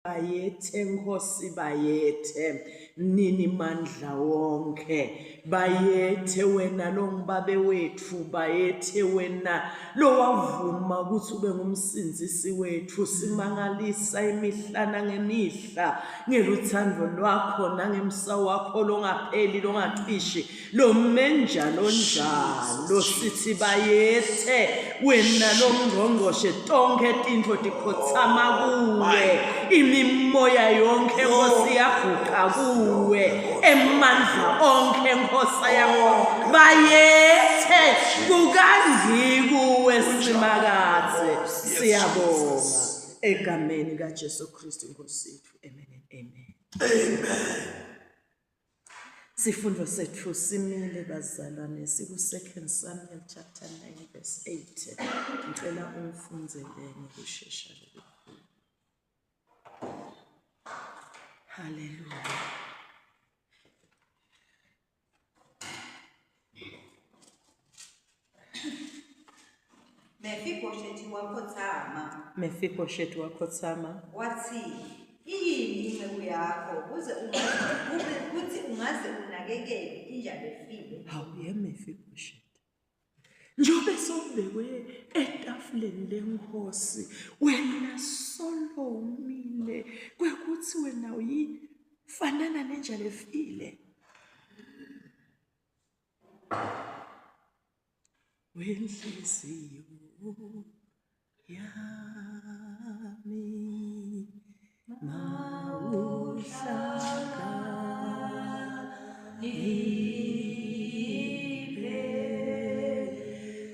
Bayethe Nkosi bayethe, nini mandla wonke, bayethe wena lo ngubabe wethu, bayethe wena lo wavuma ukuthi ube ngumsindisi wethu, simangalisa imihla nangemihla ngeluthando lwakho nangemsa wakho longapheli longacishi lomenjalo njalo. Sithi bayethe wena lo ngqongqoshe, tonke tintfo tikhotsama kuwe, imimoya yonke Nkosi yaguqa kuwe, emandla onke Nkosi yakho bayethe kukangi kuwe simakathe. Siyabonga egameni kaJesu Kristu Nkosi yethu. Amen and amen. Sifundo sethu simile bazalwane, siku 2 Samuel chapter 9 verse 8. Ngicela ungifundzele ngokusheshsha lolu. Hallelujah. Mefiboshethi wakhothama wathi, "Iyini inceku yakho kuze ungaze unakekele inja lefile?" Hawu ye Mefiboshethi, njobe sobekwe etafuleni lenkosi, wena solo umile kwekuthi wena uyifanana nenja lefile. Wenhliziyo yami mawuhlakaniphe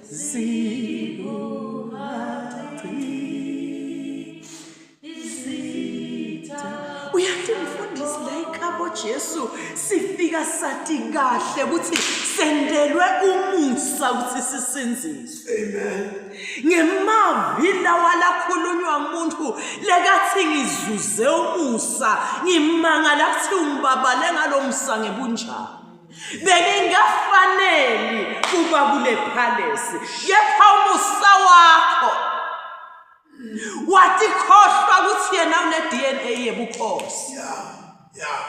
zikuhaqizita. Uyathi mfundisi la ikhabo Jesu sifika sathi kahle ukuthi sendelwe umusa ukuthi sisinziswe. Amen. Ngemavi lawa lakhulunywa umuntu lekathi ngizuze umusa, ngimangala kuthi ungibabale ngalomsa ngebunjani. Bengingafaneli kuba kule palace, kepha umusa wakho wathi khohlwa ukuthi yena une DNA yebukhosi. Yeah.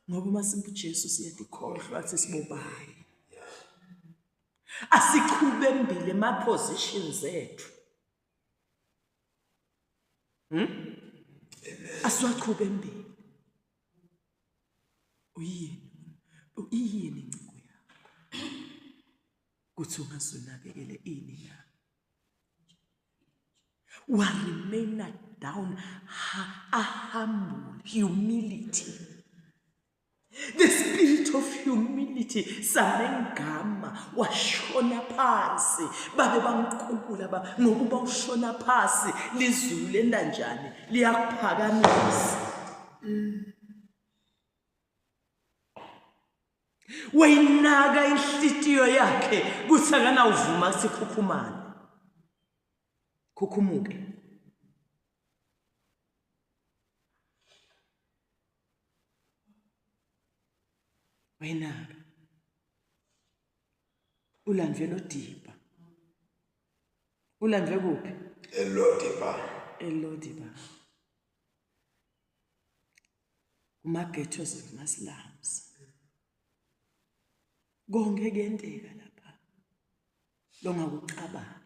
Ngoba masibu Jesu siyadikhohlwa athi sibobani. Asikhube mbili ema positions ethu. Asiwaqhube mbili. Uyini inciko yakho? Kuthi ungasunakekele ini na? Wa remain down, a humble humility. The spirit of humility samengama washona phansi, babe bamqukula ngokuba ushona phansi lizulu lenda njani liyakuphakamisa. Wayinaka inhlitiyo yakhe kuthi akanawuvuma sikhukhumane. Khukhumuke. Wayinaka. Ulandve lodiba. Ulandve kuphi? Elodiba. Umagetho zemaslams. Konke kuyenteka lapha. Longakucabanga.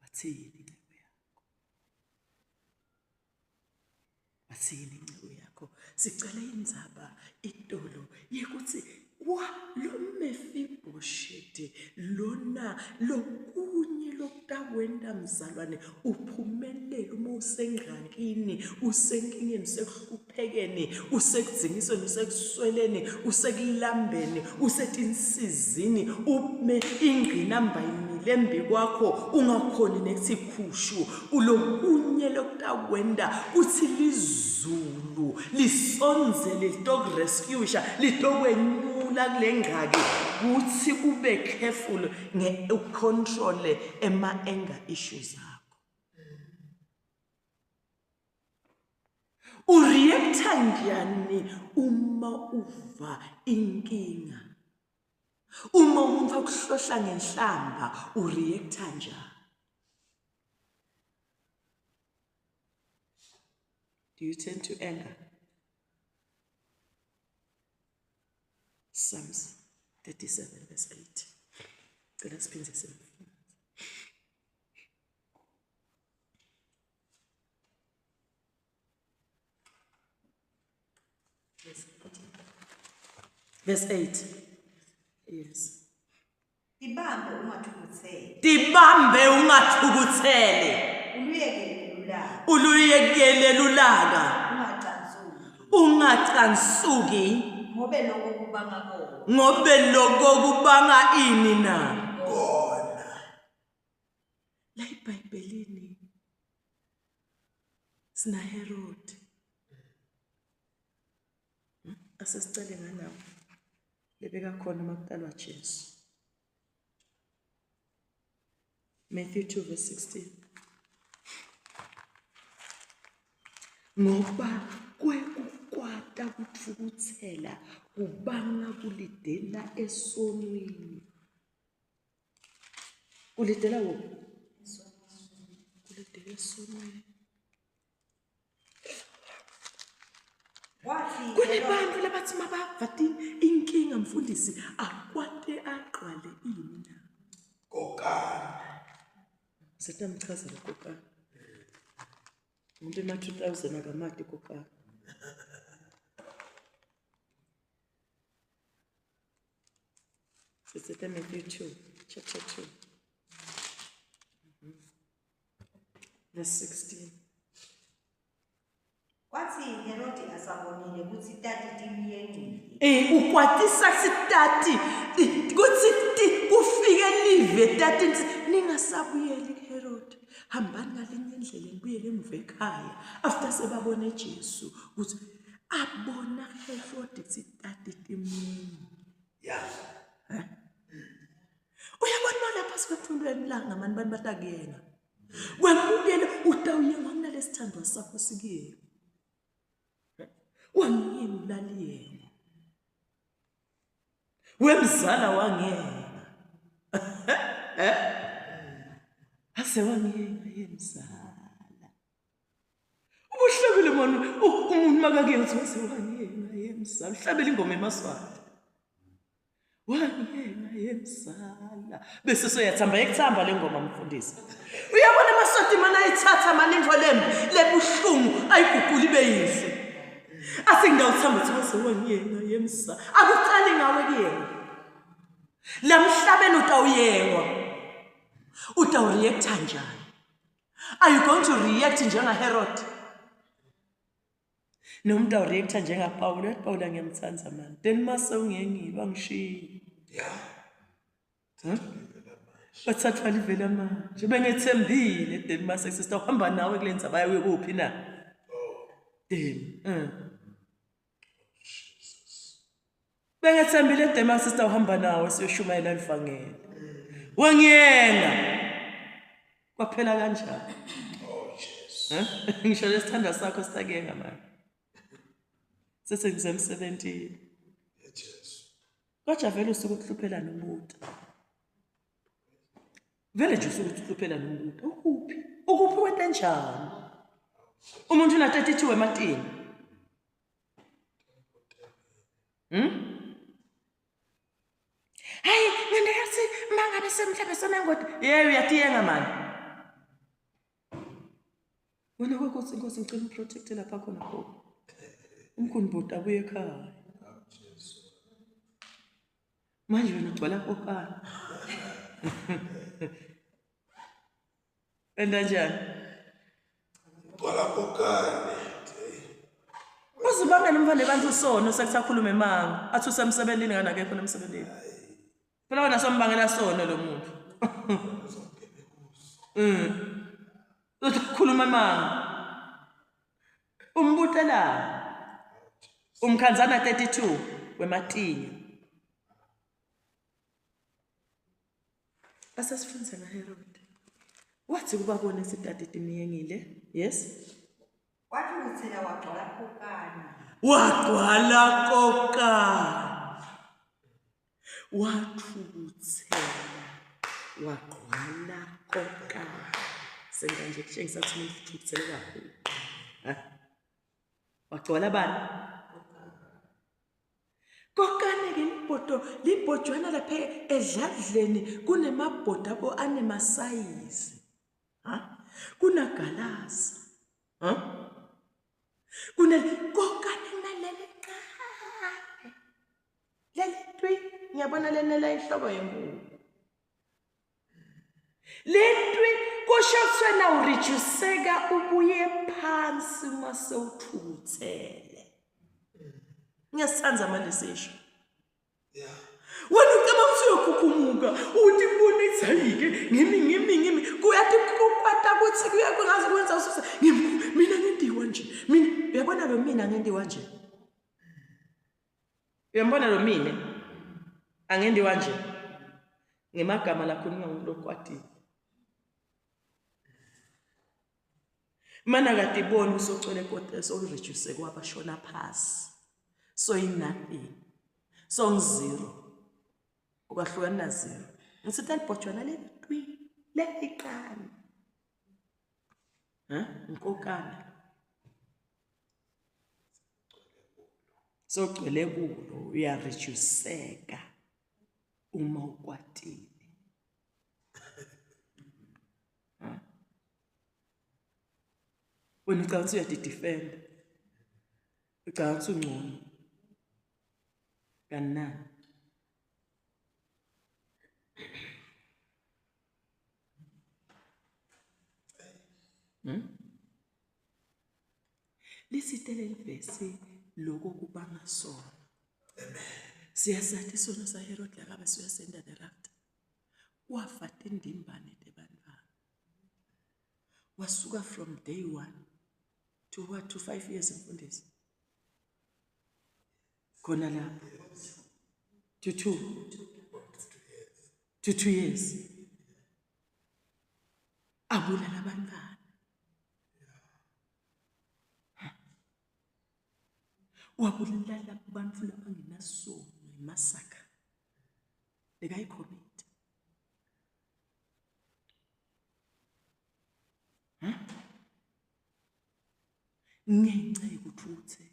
Wathini incebo yakho? Wathini incebo yakho? Sicela indzaba itolo yekuthi lo Mefiboshethi lona lokunye lokutawenda mzalwane uphumelele uma usengxakini, usenkingeni, usekuhluphekeni, usekudzingisweni, usekusweleni, usekulambeni, usetinsizini, ume ingqinamba imile embi kwakho ungakhoni nekuthi phushu. Ulokunye lokutawenda kuthi lizulu lisonzele litokurescuesha litokwenyula kule ngxaki, kuthi ube careful ucontrol ema-anger issues akho. Ureacta njani uma uva inkinga? Uma umuntu akuhlohla ngenhlamba ureacta njani? Do you tend to anger? Psalms 37 verse 8. Cela siphinde simfunze. Verse 8. Yes. Ibambe ungathukutheli. Tibambe ungathukuthele. Uluyekele Uluyekele ulaka. lulaka. Ungacansuki. Ungacansuki. Ngobe lokho kubanga kona. Ngobe lokho kubanga ini na. Kona. La iBhayibhelini sina Herod. Asesicele nganawo. Lebeka khona makuqalwa Jesu. Matthew 2 verse 16. Ngoba kwekukwata kuthukuthela kubanga kulidela esonweni. Kulidela wo? Kulidela esonweni. Kunebantu labathi mabavati inkinga mfundisi akwate aqale ini. Kokana. Setamchazela kokana. Umuntu ema 2000 akamati kokana. Seseta Matthew 2, chapter 2. Verse 16. Kwathi Herodi asabonile ukuthi tati timiyengile. Ukwatisa sitati kuthi kufike live tati ningasabuyeli Herod. Hambani ngalinye indlela nibuyele emuva ekhaya after sebabone Jesu ukuthi abona Herod ukuthi tati timiyengile. Yeah. Uyabona lapha sibethulweni langa mani bani batakuyena. Wemukele utawuyenga kunalesithandwa sakho sikuyena. Wangiyena ulaliyena. Wemzala wangiyena. Ase wangiyena yemzala. Ubuhlabele manje umuntu makake uthi wase wangiyena yemzala. Uhlabele ingoma emaswati. Wangiyena yemzala. Bese soyathamba ekuthamba lengoma mfundisi. Uyabona amaswati mana ayithatha manindvo lebuhlungu ayiguqula ibe yihle. Asingawuthamba ukuthi wase wangiyena yemzala. Akuqali ngawe kuyena. Lamhlabeni utawuyengwa. Utawureact kanjani? Are you going to react njenga Herod? Noma utawureact njenga Paul. Paul ngiyamthanda manje. Then mase ungiyengile wangishiya. Yeah. Bathatha livela manje. Bengethembile then mase sister uhamba nawe kulenza baye kuphi na? Bengethembile then mase sister uhamba nawe siyoshumayela livangeli. Wangiyena. Kwaphela kanjani? Oh Jesus. Ngisho lesithanda sakho sitakenga manje. Sese ngizemsebentini. Yes. Kodwa vele usuke ukuhluphela nomuntu. Vele nje usuke ukuhluphela nomuntu. Ukuphi wenta njani? Umuntu una 32 ematini. Hayi, ngende yathi mangabe semhlaba sonangoti. Yey uyatiyenga manje. Wena kwekuthi inkosi ngicela uprotect lapha khona khona. Umkhulu bhuti abuye ekhaya. Manje wena ugcwala kokana. Enda njani? Kwala kokane. Uzibanga nomvane bantu sono sekusakhuluma emanga. Athi usemsebenzini ngana akekho nemsebenzini. Phela wena sombangela sono lo muntu. Ukhuluma emanga. Umbutela. Umkhanzana 32 wematinyo. Asasifunza na Herod. Wathi kubabona sitati timiyengile? Yes. Wathukuthela wagcwala kokana. Wagcwala kokana. Wathukuthela wagcwala kokana. Senganje kutshengisa ukuthi umuntu uthukuthele kakhulu. wagcola bani kokane ke libhojwana lapha edladleni kunemabhoda abo anemasayizi kunagalasa kokane naleli qale lelitwi ngiyabona lenela inhloko yenkulu lentwi kusho na urijuseka ubuye phansi mase uthuthele ngiyasithanza manje sisho wena ucaba usuyokukumuka uthi mbonisa yike ngimi kuyathi kukwata kuthi kuyakungazi kwenza ususa mina ngendiwa nje mina uyabona lo mina ngendiwa nje uyambona lo mina angendiwa nje ngemagama lakho ningakulokwatini mana kade ibona usocwele kodwa sokureduce kwabashona phasi so inothing so ngizero ukwahlukana na zero ngisithi libhojwana letwi leqani nkokana so gcwele kulo uyareduceka uma ukwatile wena ucabanga uyadidefend ucabanga ungcono kanani lisitele livesi lokho kubanga sona siyasathi sona saHerod lakabe siyasenda thereafter wafata indimbane tebantwana wasuka from day 1 to what to 5 years mfundisi khona lapho to 2 years abulala abantwana wabulala abantu labangenasono imasaka lekayikhomit ngenxa yokuthi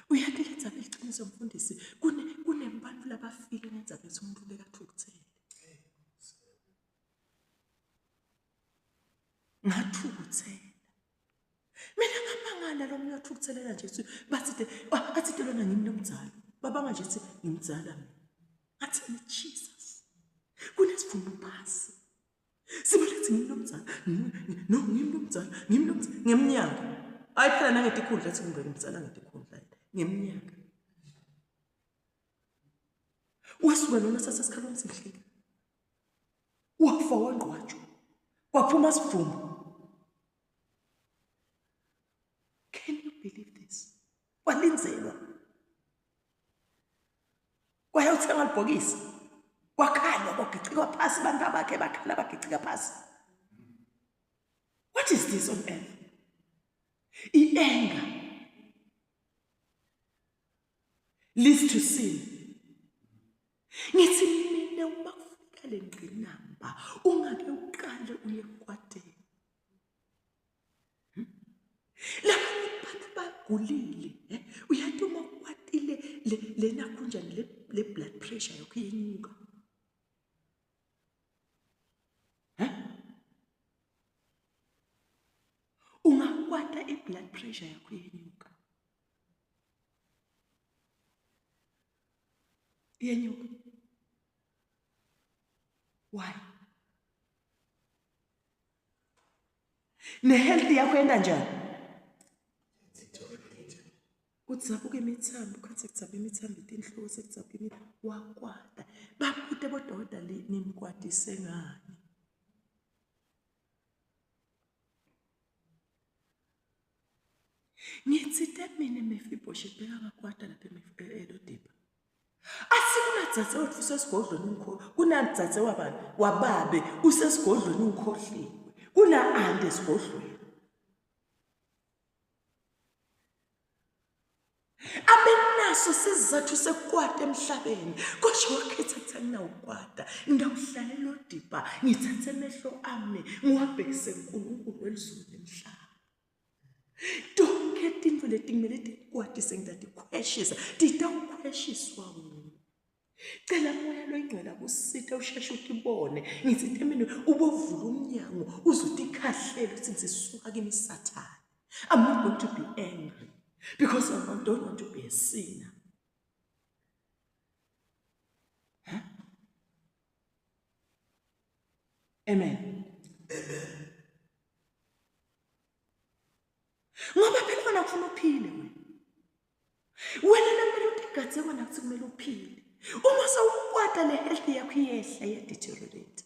uyakeletha beqiniso mfundisi kunebantu labafika ngenza bese umuntu lekathukuthele ngathukuthela mina ngamangala lo muntu athukuthelela nje bathi lona ngimi nomdzalo babanga nje ukuthi ngimdzala mina athi Jesus kunesifundo phasi sibolethi ngimi nomdzalo no ngimi nomdzalo ngeminyaka ayiphela nangetikhundla ethi ngimdzala ngetikhundla ngeminyaka wasuka lona sasesikhalweni sihlika wafa wangqwatshwa kwaphuma sivumo. Can you believe this? Walinzelwa kwayothenga libhokisi kwakhalwa kwagicikwa phasi abantu abakhe bakhala bagicika phasi. What is this on earth? I-anger leads to sin. Ngithi mina uma kufika le ngqinamba ungake uqale uye ekwateni. Lapho abantu bagulile uyathi uma ukwatile lena kunjani le blood pressure yakho iyenyuka. Ungakwata i-blood pressure yakho iyenyuka. Iyenyuka. Why? Ne-health yakho yenda njani? Kutsabuka imithambo, khathe kutsaba imithambo itinhloko sekutsaba imithambo wakwata. Babude bodokotela nimkwatise ngani? Ngithi mina Mephibosheth bekakwata lapha eLodiba. Asikunadzathe wethu usesigodlweni unkhohliwe. Kunadzathe wabani? Wababe usesigodlweni unkhohliwe. Kuna ande esigodlweni. Abenaso sizathu sekwata emhlabeni. Kodwa wakhetha ukuthi anginawukwata. Ngawuhlala eLodiba, ngithathe amehlo ami, ngiwabhekise kuNkulunkulu welizulu nemhlaba. leti kumele tikwatise ngidade khweshisa titawukhweshiswa wona. Cela moya loyingcwele kusitha usheshe utibone ngithi temini ubovula umnyango uzotikhahlele uthi ngisuka kimi Sathane. I'm not going to be angry because I don't want to be a sinner. Huh? Amen. Ngoba phela wena ufuna uphile wena namele utigadze wena kuthi kumele uphile. Uma sawukwata le health yakho iyehla deteriorate.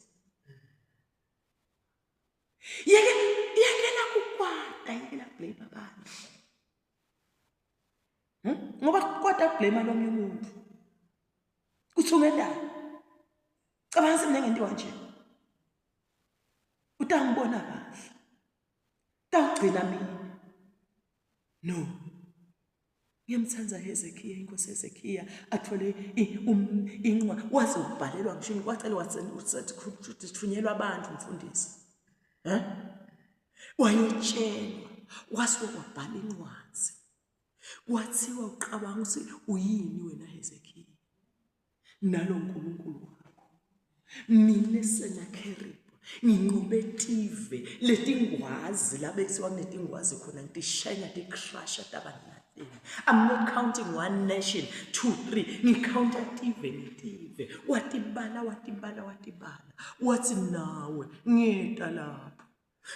Yekela kukwata yekela blame abantu. Ngoba kukwata blame lomnye umuntu. Kuthungela. Cabanga semnenge ndiwa nje. Utangibona kahle. Tawugcina mina. No. Ngiyamthanza Hezekiya inkosi Hezekiya athole inqwa waze ubhalelwa ngisho kwacela wathunyelwa abantu umfundisi. Wayotshelwa wase wabhala incwadi. Wathiwa uqabanga ukuthi uyini wena Hezekiya. Nalo uNkulunkulu wakho. Mina Senakherib nginqobe TV letingwazi la bekusiwa kunetingwazi khona ngitishaya ngicrusha tabani. I'm not counting one nation, 2, 3. Ngicounta TV. Watibala. Wathi nawe ngiyeta lapho.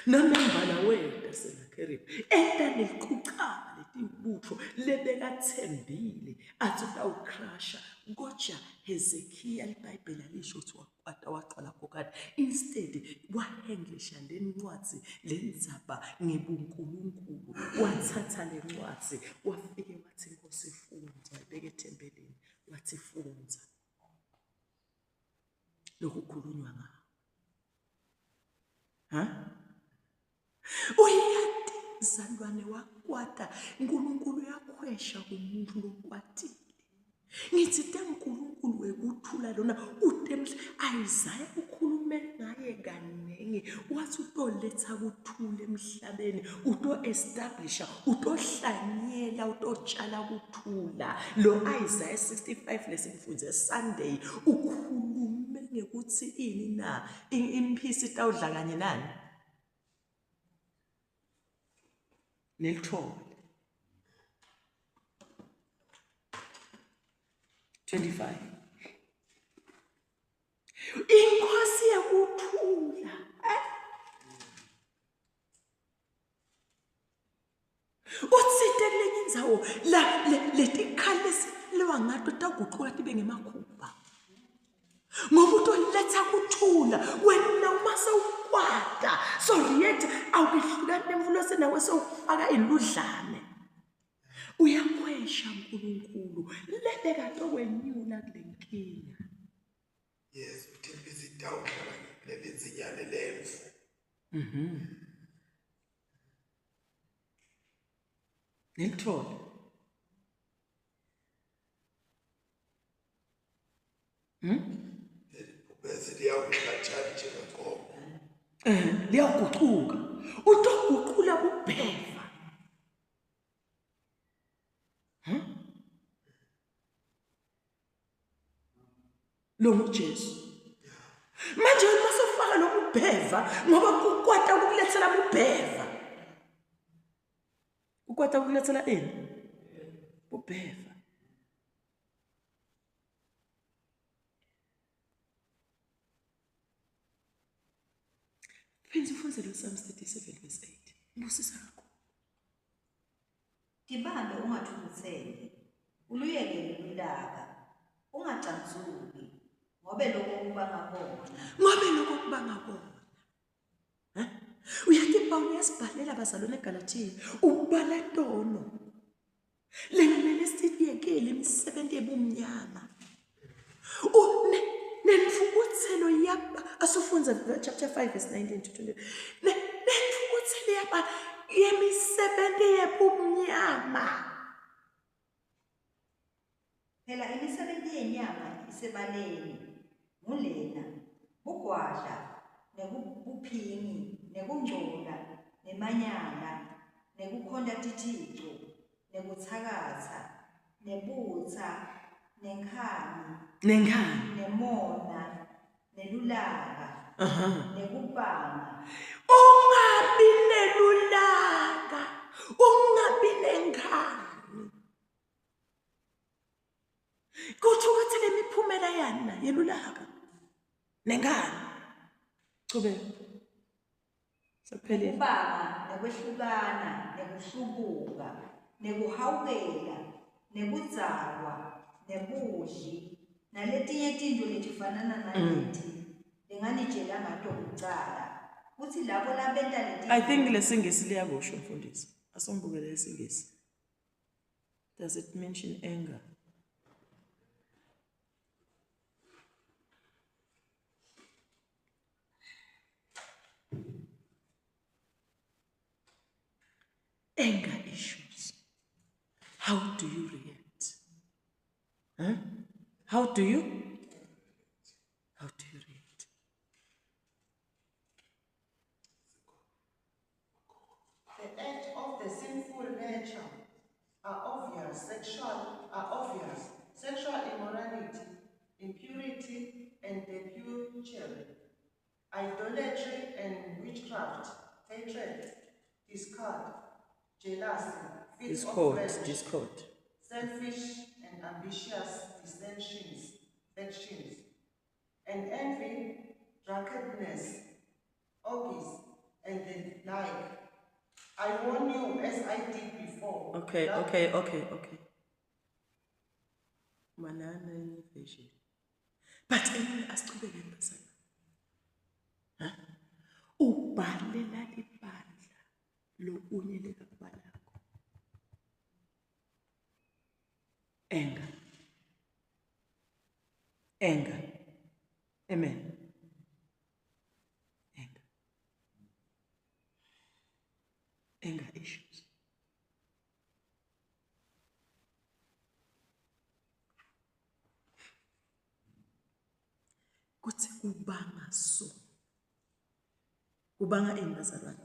Nami ngibala wena Senakherib. Eta leliqucaba letibutho lebekathembile athi utawucrusha. Ngoja Hezekiya iBhayibheli alisho ukuthi wakwata waqala kokade. Instead wahenglisha lencwadi lenzaba ngebuNkulunkulu. Wathatha lencwadi wafike wathi Nkosi funza ibeke ethembeleni wathi funza. Lokhu kukhulunywa ngawo. Uyati zalwane wakwata uNkulunkulu yakhwesha kumuntu lokwatile. Ngithi uNkulunkulu wekuthula lona uTemhle Isaiah ukhulume ngaye kanenge wathi utoletha kuthula emhlabeni uto-establisha utohlanyela utotshala kuthula. Lo Isaiah 65 lesimfunze Sunday ukhulume ngekuthi ini na imphisi tawudla kanye nani nelithole 25. Inkosi yakuthula. Utsite kulenye indzawo la letikhali lewa ngato taguquka tibe ngemakhuba. Ngoba utoletha kuthula wena uma sewukwata so yet awukihlukani nemvulo senawe sewufaka iludlane. Uyakwesha uNkulunkulu lebeka tokwenyula kule nkinga. Yes, uthemba izidawula lezinyane lemvu. Nelithole. Bese liyawuhlathana njengenkomo. Liyaguquka. Utoguqula kupheva. Lo nguJesu. Manje masofaka lokubheva ngoba kukwata ukulethela ubheva. Ukwata ukulethela ini? Ubheva. Phenza ufunze lo Psalms 37 verse 8. Mbusisa ngakho. Tibambe ungathukutheli. Uluyekele ulaka. Ungacanzuki. Ngobe lokho kuba ngakona. Uyathi Paul yasibhalela abazalwane eGalatia ubala tono. Lengemele siyekele imisebenzi ebumnyama. Nenfukuthelo yaba asufunza chapter 5 verse 19 to 20. Nenfukuthelo yaba yemisebenzi ebumnyama. Phela imisebenzi yenyama isebaleni. Ngulena, bugwadla, nebuphingi, nekungcola, nemanyala, nekukhonda tithixo, nekuthakatha, nebutha, nenkhani, nengane. nemona, nelulaka, nekubanga, Ungabi nelulaka, ungabi nengane. Kuthi ukuthi le miphumela yana yelulaka nengane. Chubeka. Saphelile. nekubanga, nekwehlukana, nekuhlubuka, nekuhawukela, nekudzalwa, nebudli, naletinye tintfo letifanana naleti lenganitshela ngato kucala kutsi labo labenta leti I think lesingisi liyakusho mfundisi. Asongibukele lesingisi. Does it mention anger? Anger issues. How do you react? Huh? How do you react? The act of the sinful nature are obvious. Sexual immorality, impurity, and debauchery, idolatry and witchcraft, hatred, discord, jealousy, fits of flesh, Discord. selfish and ambitious dissensions, factions, and envy, drunkenness, orgies, and the like. I warn you, as I did before. Okay. Manana innovation. But anyway, asichubeke mbasana. Huh? Ubhalela ibandla lokunyeleka kubalakho. Anger. Amen. Anger issues. Kuthi kubanga so. Kubanga imbazalwane.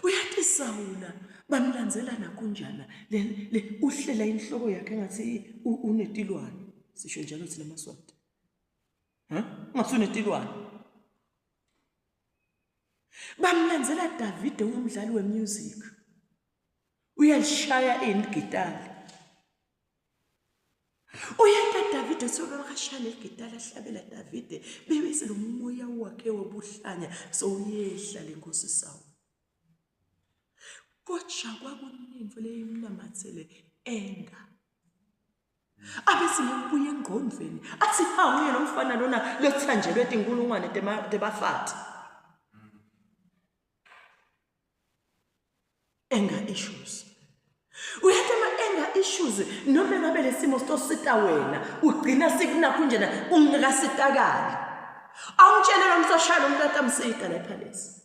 Uyathi Sawula bamlandzela nakunjana le uhlela inhloko yakhe ngathi unetilwane. Sisho njalo thina maSwati. Ngathi unetilwane. Bamlandzela David umdlali wemusic. Uyalishaya igitari. Uyenta David sokushaya igitari ahlabela David bebese lo moya wakhe wobuhlanya soyehla lenkosi sawo. Kodwa kwakuningi leyimnamathele enga. Abesinye kubuye engqondweni athi uye nomfana lona lothanjelwe inkulungwane tebafati. Anger issues. Uyathe anger issues noma ngabe lesimo sitosita wena ugcina sikunakho njena ungakasitakali. Awungitshele lo msoshalo umuntu amsita la ePalace.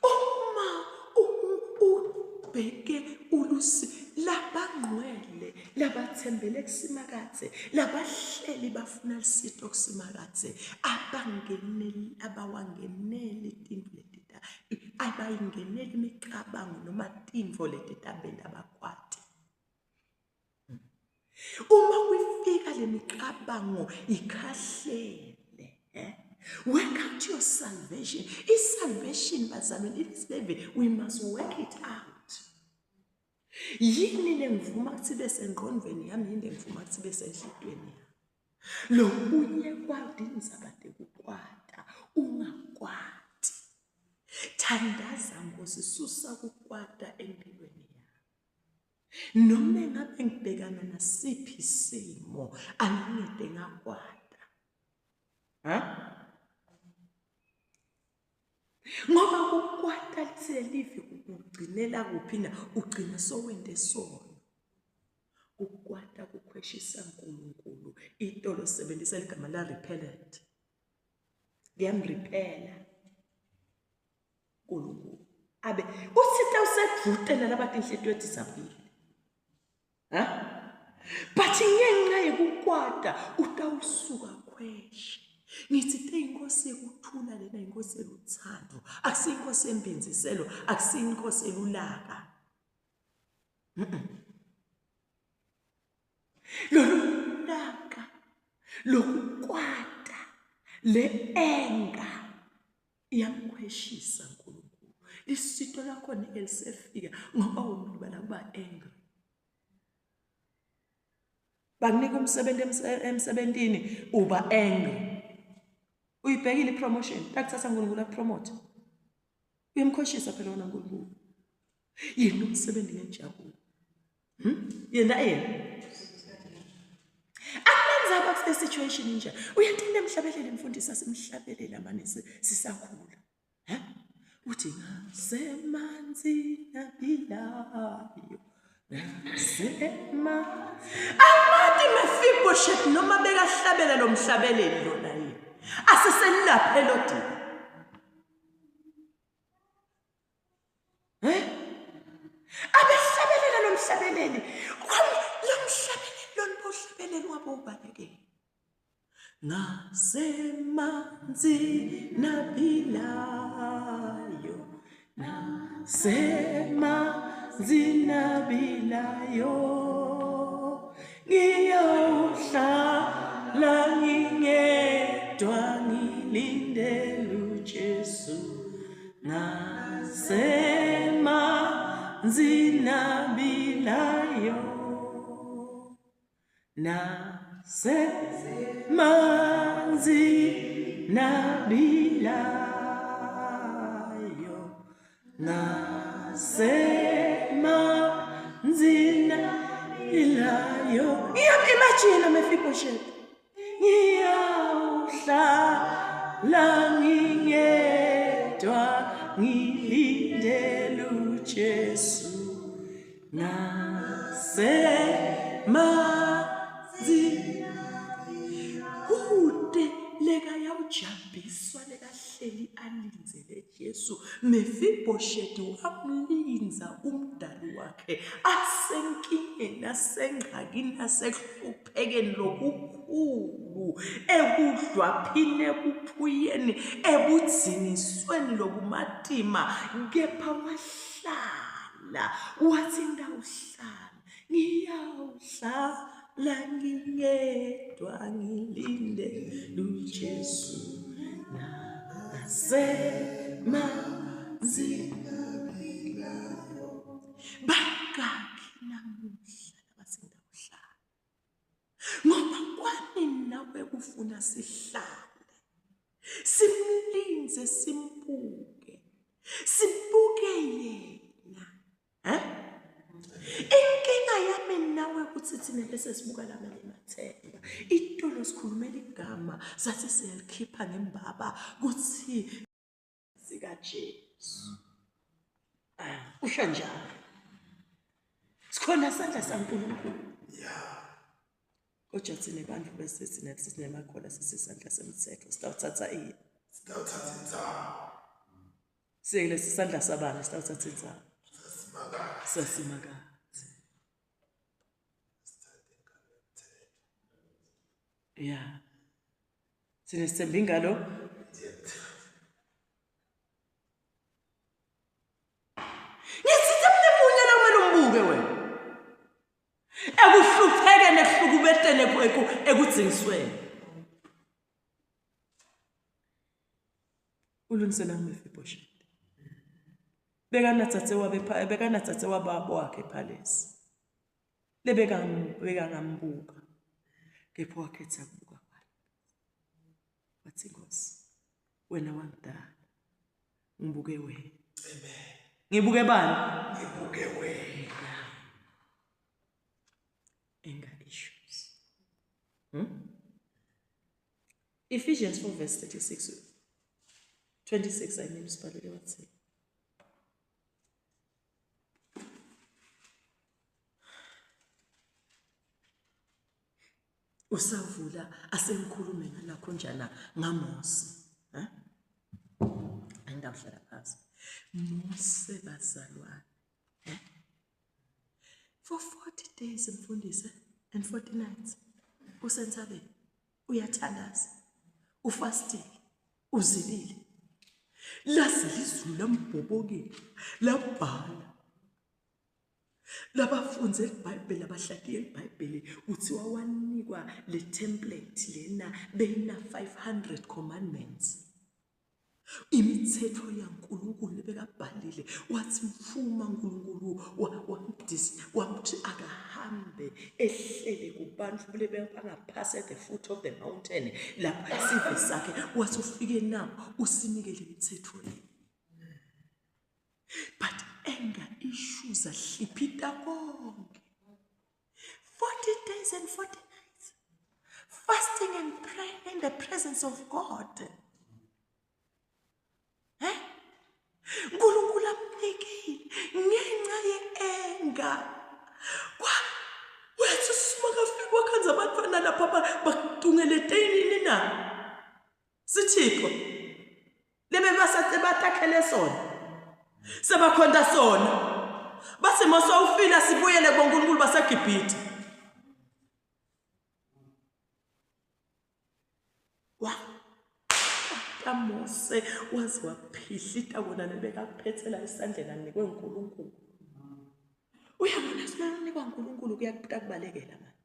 Uma ubheke ulusi labangqwele labathembele kusimakathe labahleli bafuna lisito kusimakathe abawangenele itinto letita abayingenele imicabango noma tinvo letita benda bakwati. Uma kufika le micabango ikhahlele work out your salvation. Is salvation bazalwane ilisbebe, we must work it out. Yini lengivuma kuthi bese engqondweni yami yini lengivuma kuthi bese enhlizweni yami. Lo unye kwadinza kade kukwata ungakwati. Thandaza ngosisusa kukwata empilweni yami. Noma ngabe ngibhekana nasiphi isimo angingede ngakwata. Ngoba kukwata liselivi ukugcinela kuphi na ugcina sowende sono. Kukwata kukhweshisa uNkulunkulu. Itolo sebenzisa igama la repellent. Liyamrepela uNkulunkulu. Abe usitha usedvutela labathi inhlito edisabile. But ngenxa yokukwata utawusuka ubuchwepheshe. Ngithi inkosi ekuthula lena inkosi eluthando, akusiyo inkosi yembinziselo, akusiyo inkosi elulaka. Lolulaka lokukwata le-enga iyamkhweshisa uNkulunkulu. Isito lakhona elisefika ngoba ulibala kuba angry. Bakunika umsebenzi emsebentini uba angry. Uyibhekile ipromotion, takuthatha uNkulunkulu akupromote. Uyamkhoshisa phela wona uNkulunkulu. Yena umsebenzi ngenjabulo. Yena akumenza abakuse situation nje. Uyathanda emhlabelele mfundisi asimhlabelela manje sisakhula. Uthi ngasemanzi nabilayo. Amati Mephibosheth noma bekahlabela lo mhlabeleli lona yini. Asiselaphe lodi. Abehlabelela lo mhlabeleli. Lo mhlabeleli lona bohlabeleli wabo ubaleke. Ngasemanzi nabilayo. Ngasemanzi nabilayo. Ngiyawuhlala ngingedwa ngilindele uJesu. Ngasemanzi nabilayo. Nasemanzi nabilayo. Nasemanzi nabilayo. Imagine Mephibosheth. Ngiyawuhlala ngingedwa ngilindele uJesu. Nasemanzi kude leka yawujambiswa lekahleli alinzele Jesu. Mephibosheth wamlinza umdali wakhe asenkingeni asengxakini asehluphekeni lokukhulu ekudlwaphini ebuphuyeni ebudzingisweni lokumatima kepha wahlala wathi ngawuhlala ngiyawuhlala ngingedwa ngilinde uJesu. Nasemanzi nabilayo. Bakakhi namuhla abasindawuhlala ngoba kwani nawe kufuna sihlale simlinze simbuke yena. Inkinga yami nawe ukuthi thina bese sibuka lamanye mathemba itolo sikhulumela igama sathi siyalikhipha ngembaba kuthi sika Jesu. Usho njalo. Sikhona sandla saNkulunkulu. Kodwa thina abantu bese thina sinemakhola sisisandla semthetho sitawuthatha ini? Sitawuthatha inzawo. Siyele sisandla sabani sitawuthatha inzawo? Sasimakazi. Sasimakazi. Yeah. Sine sithemba ingalo. Ngisithi mnemunye la kumele umbuke wena. Ekuhlupheke nekuhlukubetene ekudzingisweni. Ulungisela Mephibosheth. Bekanathathe wababo wakhe ePalace. Lebeka ngambuka. Kepha wakhetha kubuka kwakhe. Wathi Nkosi, wena wangidala. Ngibuke wena. Amen. Ngibuke bani? Ngibuke wena. Anger issues. Ephesians 4 verse 26. 26 I mean sibhalele wathi. Usavula asemkhulume ngalakho njana ngaMose. Angidawuhlala phansi. Mose bazalwane. For 40 days mfundisi and 40 nights usentabeni. uyathandaza, ufastile, uzilile. Laze lizulu lambhobokela, labhala. Labafunze iBhayibheli, abahlatiye iBhayibheli, kuthiwa wanikwa le template lena beyina 500 commandments. Imithetho yaNkulunkulu bekabhalile, wathi mfuma uNkulunkulu wathi akahambe ehlele kubantu bangaphansi at the foot of the mountain. Lapha isive sakhe wathi ufike nabo usinike le mithetho le. But anger issues ahlipita konke. 40 days and 40 nights. Fasting and praying in the presence of God. uNkulunkulu amnikile ngenxa ye-anger. Wethu simakafika wakhanza abantwana lapha bakutungele eteyinini na. Sithixo. Lebe basathe batakhele sona. Sebakhonda sona. Bathi mosawufila sibuyele kuNkulunkulu baseGibhithe. Mose wazi waphihlita wona nebekaphethela esandleni anikwe uNkulunkulu. Uyabona sibona unikwa uNkulunkulu kuyakubalekela manje.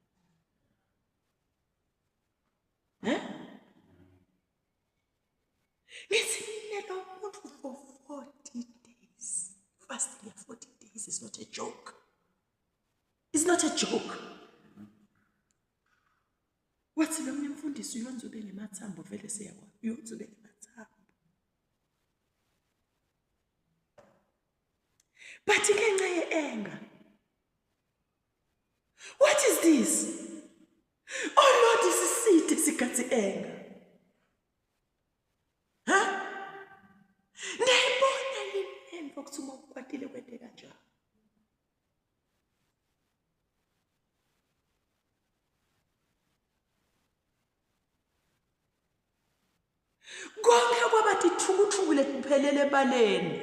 Ngithi mina lo muntu for 40 days. Fasting for 40 days is not a joke. It's not a joke. Wathi lo mfundisi uyonza ube nemathambo vele siyakwa. Uyonza ube nemathambo. But ngenxa ye-anger. What is this? Oh Lord, this is seed sikathi anger. Ndayibona yini emva kuthi uma ukwatile kwente kanjalo. Konke kwabathi thukuthukule kuphelele ebaleni.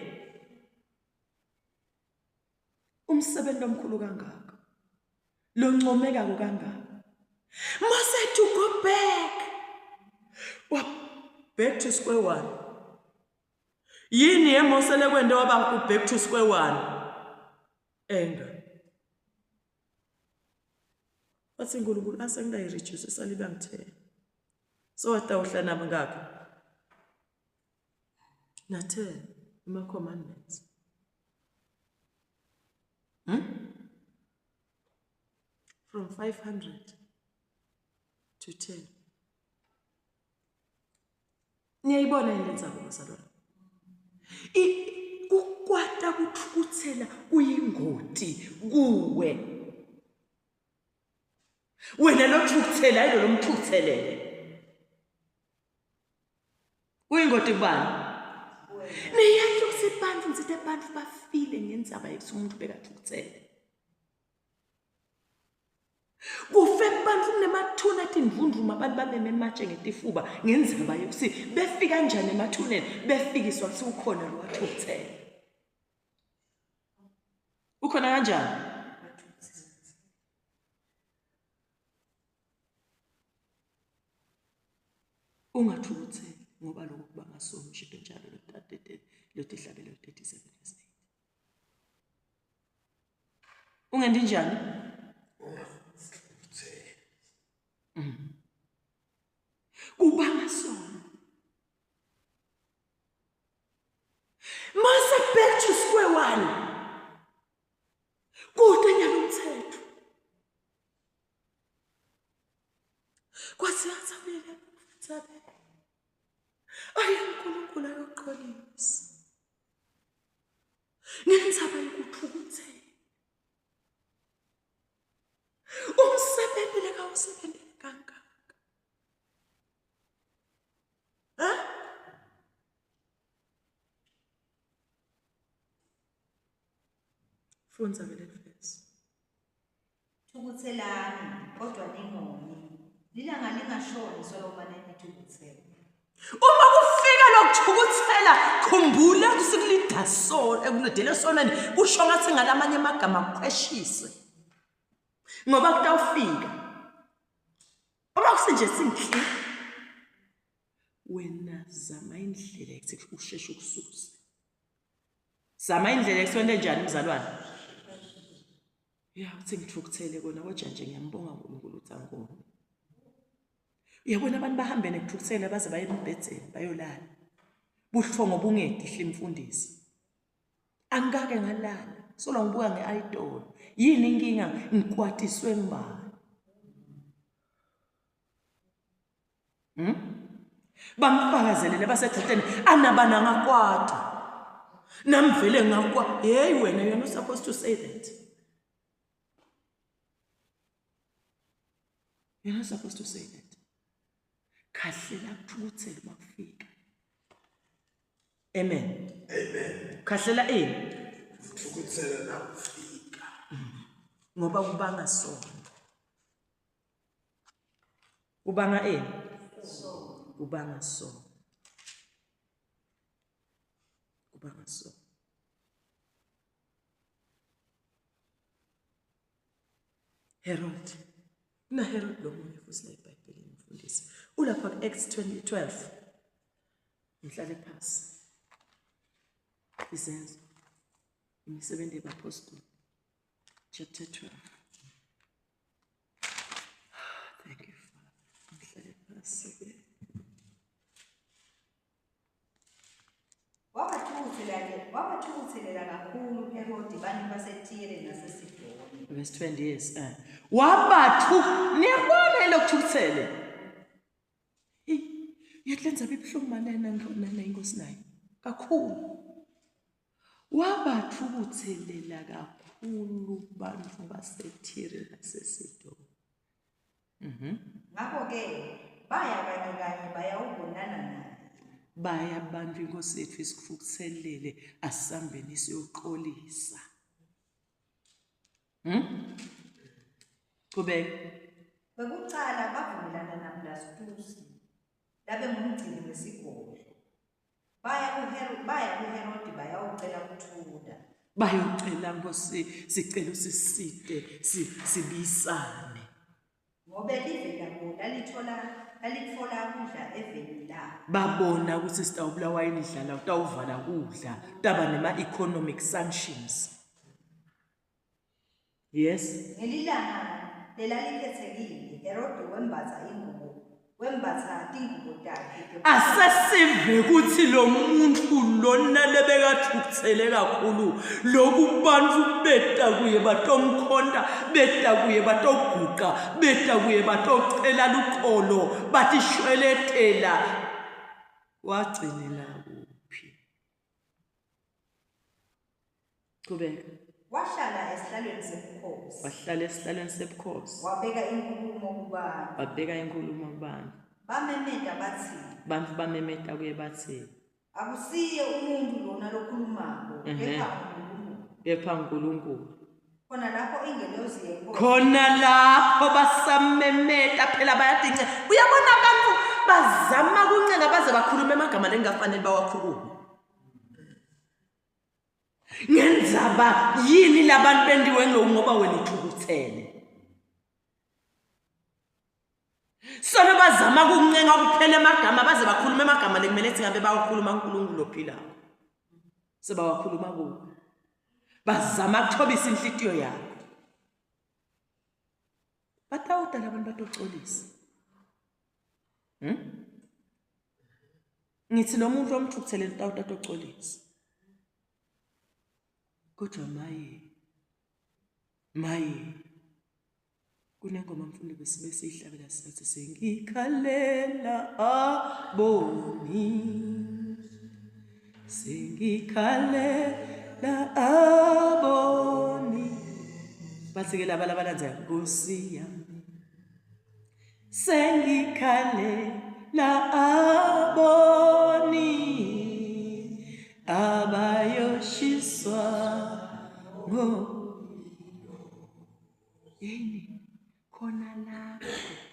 Umsebenzi omkhulu kangaka. Lo ncomeka kangaka. Mase to go back to square one. Yini emosele kwende waba ku back to square one. Anger. Wathi uNkulunkulu asengayireduce salibe ngithe. So watawuhla nabo ngakho. Na 10 ima commandments. From 500 to 10. Niyayibona ilenza bazalwane. Ukukwata kuthukuthela kuyingoti kuwe. Wena lo thukuthela yilo lo mthukuthelele. Kuyingoti kubani? Niyathi usibantu ngithi abantu bafile ngendzaba yethu umuntu bekathukuthele. Kufe abantu kunemathuna athi ndvundvuma abantu babeme ematshe ngetifuba ngenzaba yokuthi befika kanjani emathuneni befikiswa kuthi ukhona lo wathukuthele. Ukhona kanjani? Ungathukutheli ngoba lokho kuba ngasomi shito njalo lotihlabelo 37 verse 8. Ungendi njani? Kuba ngasomi. Mase back to square one. Kude nyalo umthetho. Kwathi yathambile mfuthabe. uNkulunkulu ayoqolisa. Ngenzaba yokuthukuthela. Umsebenzi lekawusebenzele kangaka. Funza vele verse. Thukuthelani kodwa ningoni. Lilanga lingashoni Solomon nithukuthele. Uma kufika lokuthukuthela khumbula kusikulida so ekunedele sonani kusho ngathi ngalamanye amagama kuqheshise ngoba kutawufika uma nje sinhle wena zama indlela ekuthi usheshe ukususe zama indlela ekusonde njani mzalwane uthi ngithukuthele kona kodwa nje ngiyambonga uNkulunkulu uthi angikona uyabona abantu bahambe nekuthukuthela baze baye embhedeni bayolala buhlongo bungedihle imfundisi angake ngalala solo ngibuka ngeidol yini inkinga ngikwatiswe ngibani bangifakazelele basegciteni anabana ngakwata namvele ngakwa hey wena you're not supposed to say that you're not supposed to say that khahlela ukuthukuthela makufika amen khahlela ukuthukuthela nakufika ngoba kubanga sona kubanga kubanga sona kubanga sona Herod na Herod lo munye futhi la eBhayibhelini mfundisi ulapha ku-Acts 20:12 ngihlale phansi izenzo imisebenzi yabapostoli chapter 12 thank you Father ngihlale phansi wabathukuthelela kakhulu uHerodi bantu baseTire naseSidoni. Verse 20 years. Wabathu niyabona lokuthukuthele. Yetlenza bibuhlungu manena inkosi nayo. Kakhulu. Wabathukuthelela kakhulu bantu baseTire naseSidoni. Ngakho ke baya kanye bayawubonana naye. Baya abantu inkosi yethu isikufukuthelele asambeni siyoxolisa Kubeka bekucala bavumelana naBlastus labe ngumgcini wesigodlo baya kuHerodi bayawucela ukuthula bayocela nkosi sicela usiside sibisane ngoba live labo lalitfola kudla eveni la babona ukuthi sitawubulawa indlala utawuvala kudla taba nema-economic sanctions yes ngelilanga lelalikhethekile Herodi wembatha tingubo takhe asesive ukuthi lo muntu lona lebekathukuthele kakhulu loku bantu beta kuye batomkhonda beta kuye batoguqa beta kuye batocela luqolo bathi shweletela wagcinela kuphi Kubeka wahlala esihlalweni sebukhosi wahlala esihlalweni sebukhosi wabeka inkulumo kubantu bamemeta bathi bantu bamemeta kuye bathi akusiye umuntu lona lokhulumako kepha uNkulunkulu khona lapho basamemeta phela bayadinga uyabona abantu bazama kuncenga baze bakhulume amagama lengafanele bawakhulume ngenzaba yini labantu bendiwe ngoba wena uthukuthele sona bazama kuncenga kuphela amagama baze bakhulume amagama lekumele singabe bawakhuluma uNkulunkulu ophilayo sebawakhuluma kuwo bazama ukuthobisa inhlitiyo yakho batawuda labantu batoxolisa ngithi nomuntu omthukuthelele utawuda toxolisa kodwa maye kunengoma mfundo besibe siyihlabela sithi sengikhalela aboni sengikhalela aboni bathi ke laba labalanza Nkosi yami sengikhalela aboni abayoshiswa yini khona lapho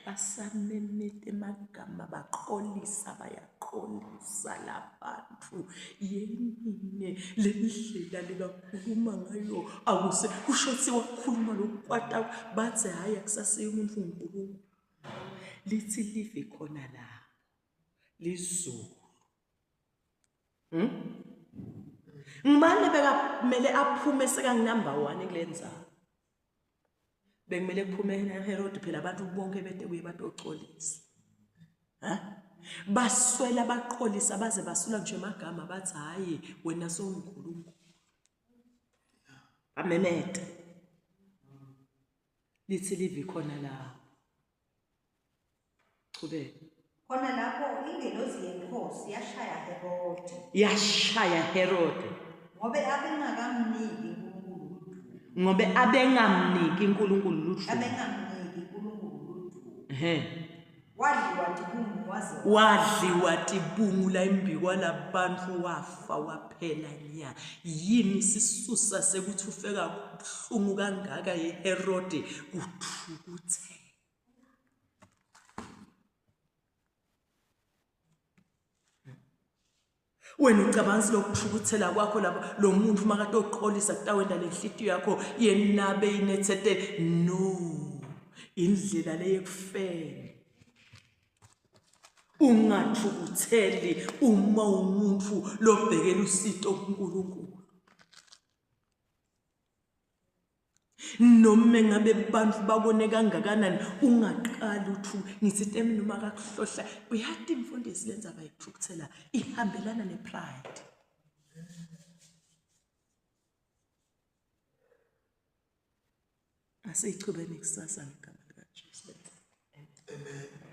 basamemete magama baqolisa bayaqolisa labantu yini lendlela likakhuluma ngayo akuse kushothi wakhuluma lokukwata bathi hayi akusasiye umuntu uNkulunkulu lithi live khona la lizulu ngimane bekumele aphume seka number 1 kulenzayo bekumele kuphume Herod phela abantu bonke bete kuye batocolisa baswela baqolisa baze basula nje amagama bathi hayi wena sowuNkulunkulu amemete lithi live khona la qhubeka khona lapho ingelosi yenkosi yashaya Herode ngobe abengamniki uNkulunkulu ngobe abengamniki uNkulunkulu wadliwa tibungu la imbikwa labantu wafa waphela nya yini sisusa sekuthi ufeka kubuhlungu kangaka yeHerode kuthukuthe wena ucabanzi lokuphukuthela kwakho lapha lo muntu makatoqolisa kutawenda lenhlitiyo yakho yenabe inethete no indlela leyekufela ungathukutheli uma umuntu lobhekela usito kuNkulunkulu noma ngabe abantu babone kangakanani ungaqali uthu ngithi temi noma kakuhlohla uyathi imfundisi lenza bayithukuthela ihambelana nepride asichubeni kusasa ngegama likaJesu amen